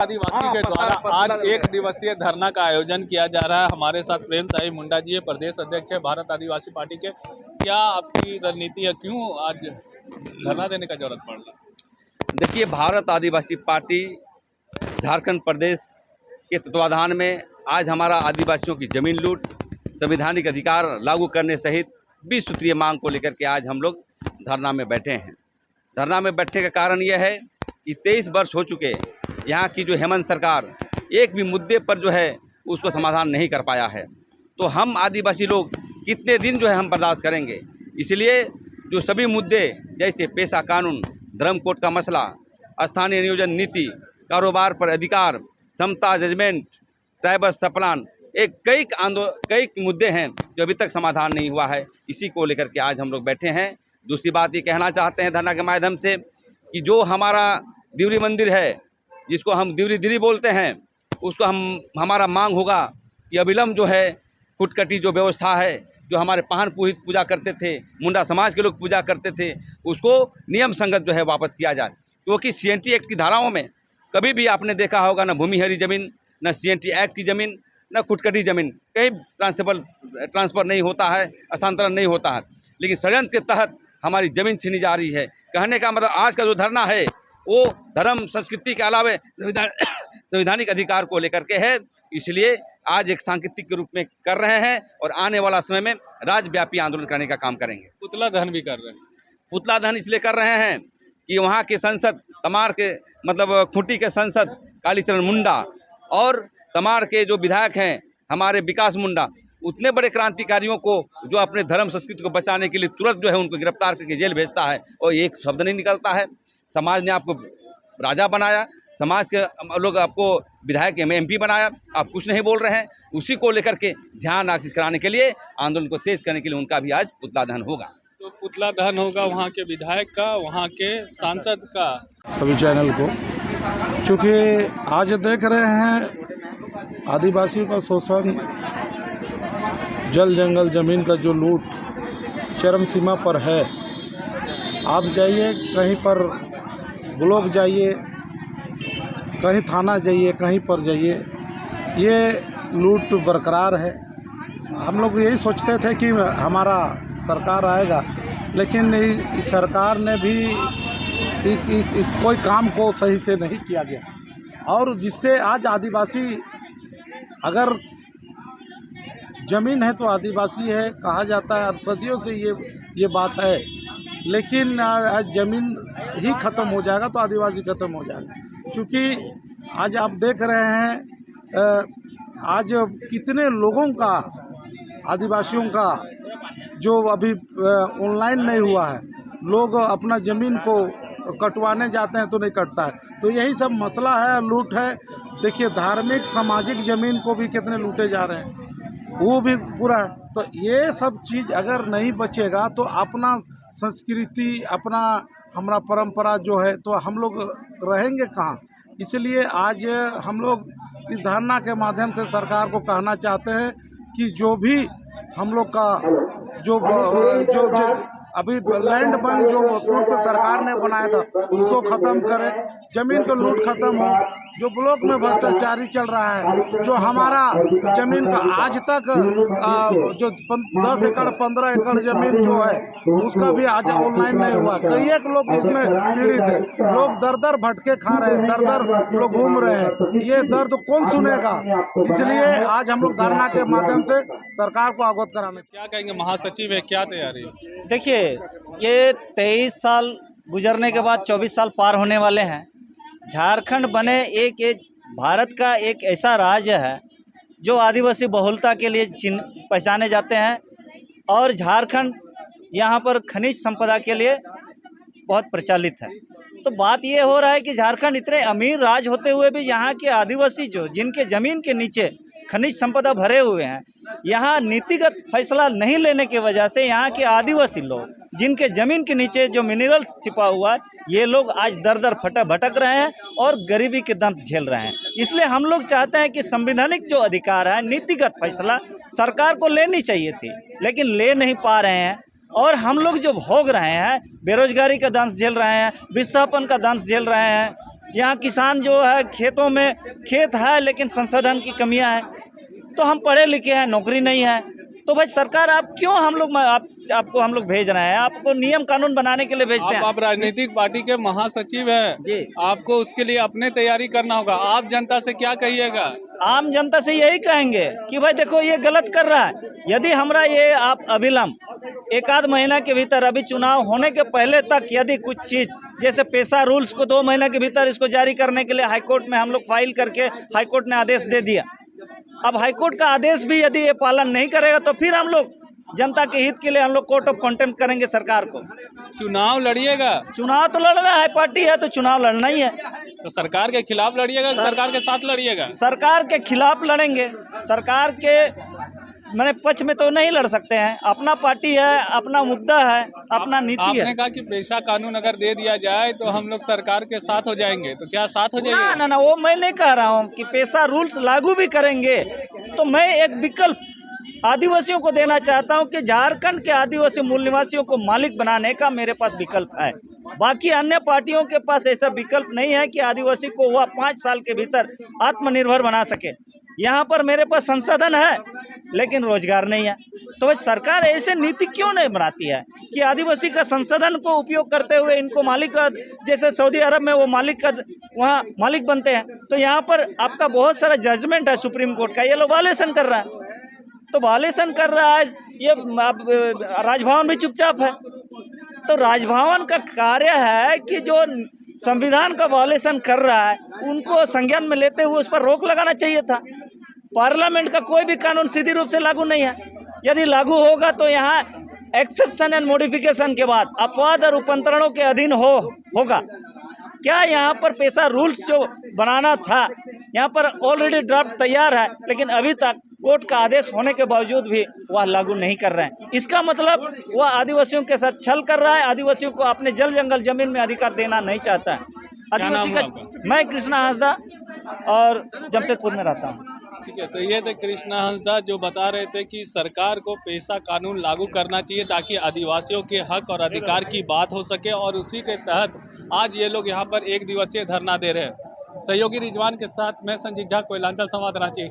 आदिवासी के द्वारा आज एक दिवसीय धरना का आयोजन किया जा रहा है। हमारे साथ प्रेम साहिब मुंडा जी है, प्रदेश अध्यक्ष है भारत आदिवासी पार्टी के। क्या आपकी रणनीति है, क्यों आज धरना देने का जरूरत पड़ रहा है? देखिए, भारत आदिवासी पार्टी झारखंड प्रदेश के तत्वाधान में आज हमारा आदिवासियों की जमीन लूट, संवैधानिक अधिकार लागू करने सहित 20 सूत्रीय मांग को लेकर के आज हम लोग धरना में बैठे हैं। धरना में बैठने का कारण यह है कि 23 वर्ष हो चुके, यहाँ की जो हेमंत सरकार एक भी मुद्दे पर जो है उसको समाधान नहीं कर पाया है। तो हम आदिवासी लोग कितने दिन जो है हम बर्दाश्त करेंगे। इसलिए जो सभी मुद्दे जैसे पेशा कानून, धर्म कोड का मसला, स्थानीय नियोजन नीति, कारोबार पर अधिकार, समता जजमेंट, ट्राइबल सप्लान, एक कई मुद्दे हैं जो अभी तक समाधान नहीं हुआ है। इसी को लेकर के आज हम लोग बैठे हैं। दूसरी बात ये कहना चाहते हैं धरना के माध्यम से कि जो हमारा दिवरी मंदिर है, जिसको हम दिवरी दिरी बोलते हैं, उसको हमारा मांग होगा कि अविलंब जो है खुटकटी जो व्यवस्था है, जो हमारे पाहन पुरोहित पूजा करते थे, मुंडा समाज के लोग पूजा करते थे, उसको नियम संगत जो है वापस किया जाए। क्योंकि CNT एक्ट की धाराओं में कभी भी आपने देखा होगा न भूमिहरी जमीन, न CNT एक्ट की ज़मीन, न खुटकटी ज़मीन कहीं ट्रांसफ़र नहीं होता है, हस्तांतरण नहीं होता है। लेकिन षड्यंत्र के तहत हमारी ज़मीन छीनी जा रही है। कहने का मतलब आज का जो धरना है वो धर्म संस्कृति के अलावा संवैधानिक अधिकार को लेकर के है। इसलिए आज एक सांकेतिक के रूप में कर रहे हैं और आने वाला समय में राज्यव्यापी आंदोलन करने का काम करेंगे। पुतला दहन भी कर रहे हैं। पुतला दहन इसलिए कर रहे हैं कि वहाँ के सांसद तमार के मतलब खूंटी के सांसद कालीचरण मुंडा और तमार के जो विधायक हैं हमारे विकास मुंडा, उतने बड़े क्रांतिकारियों को जो अपने धर्म संस्कृति को बचाने के लिए तुरंत जो है उनको गिरफ्तार करके जेल भेजता है और एक शब्द नहीं निकलता है। समाज ने आपको राजा बनाया, समाज के लोग आपको विधायक MP बनाया, आप कुछ नहीं बोल रहे हैं। उसी को लेकर के ध्यान आकर्षित कराने के लिए, आंदोलन को तेज करने के लिए उनका भी आज पुतला दहन होगा। तो पुतला दहन होगा वहाँ के विधायक का, वहाँ के सांसद का। सभी चैनल को, क्योंकि आज देख रहे हैं आदिवासियों का शोषण, जल जंगल ज़मीन का जो लूट चरम सीमा पर है। आप जाइए कहीं पर, ब्लॉक जाइए, कहीं थाना जाइए, कहीं पर जाइए, ये लूट बरकरार है। हम लोग यही सोचते थे कि हमारा सरकार आएगा, लेकिन इस सरकार ने भी कोई काम को सही से नहीं किया गया। और जिससे आज आदिवासी, अगर ज़मीन है तो आदिवासी है कहा जाता है, सदियों से ये बात है। लेकिन आज ज़मीन ही ख़त्म हो जाएगा तो आदिवासी ख़त्म हो जाएगा। क्योंकि आज आप देख रहे हैं आज कितने लोगों का, आदिवासियों का जो अभी ऑनलाइन नहीं हुआ है, लोग अपना ज़मीन को कटवाने जाते हैं तो नहीं कटता है। तो यही सब मसला है, लूट है। देखिए धार्मिक सामाजिक ज़मीन को भी कितने लूटे जा रहे हैं, वो भी पूरा है। तो ये सब चीज़ अगर नहीं बचेगा तो अपना संस्कृति, अपना हमारा परंपरा जो है तो हम लोग रहेंगे कहाँ। इसलिए आज हम लोग इस धरना के माध्यम से सरकार को कहना चाहते हैं कि जो भी हम लोग का जो अभी लैंड बैंक जो पूर्व सरकार ने बनाया था उसको ख़त्म करें, ज़मीन को लूट ख़त्म हो। जो ब्लॉक में भ्रष्टाचारी चल रहा है, जो हमारा ज़मीन का आज तक जो 10 एकड़ 15 एकड़ ज़मीन जो है उसका भी आज ऑनलाइन नहीं हुआ। कई एक लोग इसमें पीड़ित है, लोग दर भटके खा रहे हैं, दर लोग घूम रहे हैं। ये दर्द कौन सुनेगा। इसलिए आज हम लोग धरना के माध्यम से सरकार को अवगत कराने। क्या कहेंगे महासचिव है, क्या तैयारी है? देखिए, ये 23 साल गुजरने के बाद 24 साल पार होने वाले हैं। झारखंड बने एक भारत का एक ऐसा राज्य है जो आदिवासी बहुलता के लिए पहचाने जाते हैं। और झारखंड यहाँ पर खनिज संपदा के लिए बहुत प्रचलित है। तो बात ये हो रहा है कि झारखंड इतने अमीर राज्य होते हुए भी यहाँ के आदिवासी जो जिनके ज़मीन के नीचे खनिज संपदा भरे हुए हैं, यहाँ नीतिगत फैसला नहीं लेने की वजह से यहाँ के आदिवासी लोग जिनके ज़मीन के नीचे जो मिनरल छिपा हुआ है, ये लोग आज दर भटक रहे हैं और गरीबी के दंश झेल रहे हैं। इसलिए हम लोग चाहते हैं कि संवैधानिक जो अधिकार है, नीतिगत फैसला सरकार को लेनी चाहिए थी, लेकिन ले नहीं पा रहे हैं। और हम लोग जो भोग रहे हैं, बेरोजगारी का दंश झेल रहे हैं, विस्थापन का दंश झेल रहे हैं, यहाँ किसान जो है खेतों में खेत है लेकिन संसाधन की कमियां हैं। तो हम पढ़े लिखे हैं, नौकरी नहीं है, तो भाई सरकार आप क्यों आपको हम लोग भेज रहे हैं? आपको नियम कानून बनाने के लिए भेजते हैं। आप राजनीतिक पार्टी के महासचिव हैं जी। आपको उसके लिए अपने तैयारी करना होगा। आप जनता से क्या कहिएगा? आम जनता से यही कहेंगे कि भाई देखो ये गलत कर रहा है। यदि हमरा ये आप अविलंब एक आध महीना के भीतर, अभी चुनाव होने के पहले तक यदि कुछ चीज़ जैसे पेशा रूल्स को 2 महीने के भीतर इसको जारी करने के लिए हाईकोर्ट में हम लोग फाइल करके हाईकोर्ट ने आदेश दे दिया। अब हाईकोर्ट का आदेश भी यदि ये पालन नहीं करेगा तो फिर हम लोग जनता के हित के लिए हम लोग कोर्ट ऑफ कंटेम्प्ट करेंगे सरकार को। चुनाव लड़िएगा? चुनाव तो लड़ना है, पार्टी है तो चुनाव लड़ना ही है। तो सरकार के खिलाफ लड़िएगा, सरकार के साथ लड़िएगा? सरकार के खिलाफ लड़ेंगे, सरकार के मैंने पक्ष में तो नहीं लड़ सकते हैं। अपना पार्टी है, अपना मुद्दा है, अपना नीति है। आपने कहा कि पेशा कानून अगर दे दिया जाए तो हम लोग सरकार के साथ हो जाएंगे, तो क्या साथ हो जाएंगे? ना, वो मैं नहीं कह रहा हूँ कि पेशा रूल्स लागू भी करेंगे, तो मैं एक विकल्प आदिवासियों को देना चाहता हूं कि झारखंड के आदिवासी मूल निवासियों को मालिक बनाने का मेरे पास विकल्प है। बाकी अन्य पार्टियों के पास ऐसा विकल्प नहीं है कि आदिवासी को वह 5 साल के भीतर आत्मनिर्भर बना सके। यहाँ पर मेरे पास संसाधन है लेकिन रोजगार नहीं है। तो वह सरकार ऐसे नीति क्यों नहीं बनाती है कि आदिवासी का संसाधन को उपयोग करते हुए इनको मालिक, जैसे सऊदी अरब में वो वहाँ मालिक बनते हैं, तो यहाँ पर आपका बहुत सारा जजमेंट है सुप्रीम कोर्ट का, ये लोग वायलेशन कर रहा है। तो वायलेशन कर रहा है ये, राजभवन भी चुपचाप है। तो राजभवन का कार्य है कि जो संविधान का वायलेशन कर रहा है उनको संज्ञान में लेते हुए उस पर रोक लगाना चाहिए था। पार्लियामेंट का कोई भी कानून सीधी रूप से लागू नहीं है। यदि लागू होगा तो यहाँ एक्सेप्शन एंड मॉडिफिकेशन के बाद अपवाद और रूपांतरणों के अधीन होगा। क्या यहाँ पर पेशा रूल्स जो बनाना था, यहाँ पर ऑलरेडी ड्राफ्ट तैयार है लेकिन अभी तक कोर्ट का आदेश होने के बावजूद भी वह लागू नहीं कर रहे हैं। इसका मतलब वह आदिवासियों के साथ छल कर रहा है, आदिवासियों को अपने जल जंगल जमीन में अधिकार देना नहीं चाहता है। आदिवासी का मैं कृष्णा हांसदा और जमशेदपुर में रहता हूँ। ठीक है, तो ये थे कृष्णा हंसदा जो बता रहे थे कि सरकार को पेशा कानून लागू करना चाहिए ताकि आदिवासियों के हक और अधिकार की बात हो सके, और उसी के तहत आज ये लोग यहाँ पर 1 दिवसीय धरना दे रहे हैं। सहयोगी रिजवान के साथ मैं संजीव झा, कोयलांचल संवाद, रांची।